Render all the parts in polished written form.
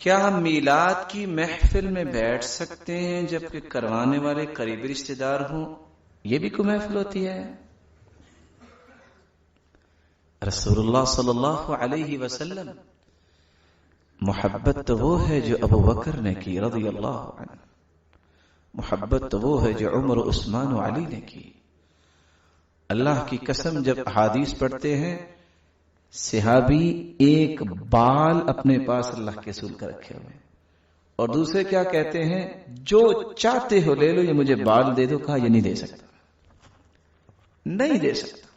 کیا ہم میلاد کی محفل میں بیٹھ سکتے ہیں جبکہ کروانے والے قریبی رشتہ دار ہوں؟ یہ بھی کوئی محفل ہوتی ہے؟ رسول اللہ صلی اللہ علیہ وسلم محبت تو وہ ہے جو ابو بکر نے کی رضی اللہ عنہ، محبت تو وہ ہے جو عمر و عثمان و علی نے کی۔ اللہ کی قسم جب احادیث پڑھتے ہیں صحابی ایک بال اپنے پاس اللہ کے رسول کا رکھے ہوئے، اور دوسرے کیا کہتے ہیں، جو چاہتے ہو لے لو، یہ مجھے بال دے دو، کہا یہ نہیں دے سکتا، نہیں دے سکتا۔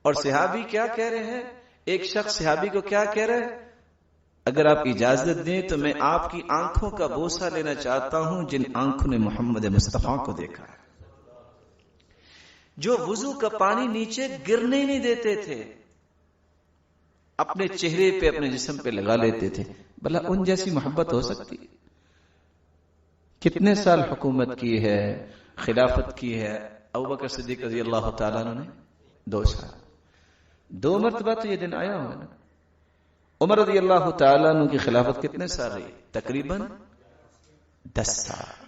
اور صحابی کیا کہہ رہے ہیں، ایک شخص صحابی کو کیا کہہ رہے ہیں، اگر آپ اجازت دیں تو میں آپ کی آنکھوں کا بوسہ لینا چاہتا ہوں جن آنکھوں نے محمد مصطفیٰ کو دیکھا ہے، جو وضو کا پانی نیچے گرنے نہیں دیتے تھے، اپنے چہرے پہ اپنے جسم پہ لگا لیتے تھے۔ بھلا ان جیسی محبت ہو سکتی؟ کتنے سال حکومت کی ہے، خلافت کی ہے ابوبکر صدیق رضی اللہ تعالیٰ عنہ نے؟ 2 سال، 2 مرتبہ تو یہ دن آیا ہوا نا۔ عمر رضی اللہ تعالیٰ عنہ کی خلافت کتنے سال رہی؟ تقریباً 10 سال۔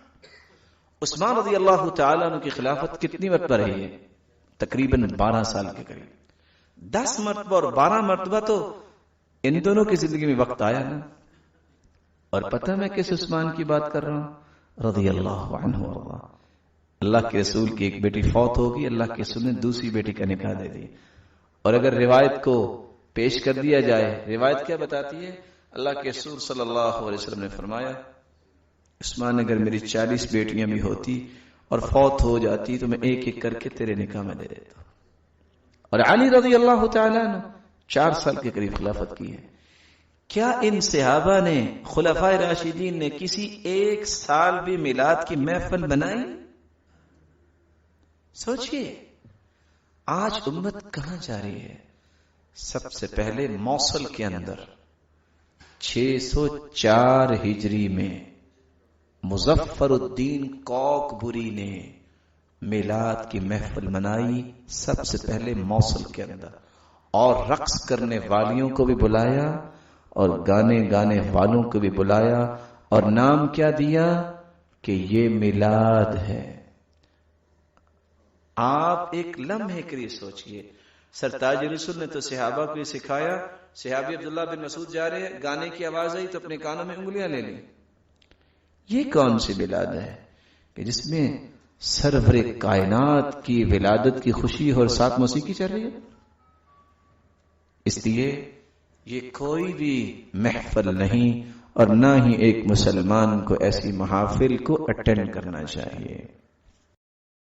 عثمان رضی اللہ تعالیٰ عنہ کی خلافت کتنی مرتبہ رہی ہے؟ تقریباً 12 سال کے قریب۔ 10 مرتبہ اور 12 مرتبہ تو ان دونوں کی زندگی میں وقت آیا نا۔ اور پتہ میں کس عثمان کی بات کر رہا ہوں؟ رضی اللہ عنہ وارضاہ۔ اللہ کے رسول کی ایک بیٹی فوت ہوگی، اللہ کے رسول نے دوسری بیٹی کا نکاح دے دی، اور اگر روایت کو پیش کر دیا جائے، روایت کیا بتاتی ہے، اللہ کے رسول صلی اللہ علیہ وسلم نے فرمایا عثمان اگر میری 40 بیٹیاں بھی ہوتی اور فوت ہو جاتی تو میں ایک ایک کر کے تیرے نکاح میں دے دیتا۔ اور علی رضی اللہ تعالیٰ عنہ 4 سال کے قریب خلافت کی ہے۔ کیا ان صحابہ نے، خلفائے راشدین نے کسی ایک سال بھی میلاد کی محفل بنائی؟ سوچئے آج امت کہاں جا رہی ہے؟ سب سے پہلے موصل کے اندر 604 ہجری میں مظفر الدین کوکبری نے میلاد کی محفل منائی، سب سے پہلے موصل کے اندر، اور رقص کرنے والیوں کو بھی بلایا اور گانے والوں کو بھی بلایا، اور نام کیا دیا کہ یہ میلاد ہے۔ آپ ایک لمحے کے لیے سوچئے، سرتاج رسول نے تو صحابہ کو یہ سکھایا، صحابی عبداللہ بن مسعود جا رہے ہیں، گانے کی آواز آئی تو اپنے کانوں میں انگلیاں لے لیں۔ یہ کون سی میلاد ہے کہ جس میں سرور کائنات کی ولادت کی خوشی اور ساتھ موسیقی چل رہی ہے؟ اس لیے یہ کوئی بھی محفل نہیں، اور نہ ہی ایک مسلمان کو ایسی محافل کو اٹینڈ کرنا چاہیے۔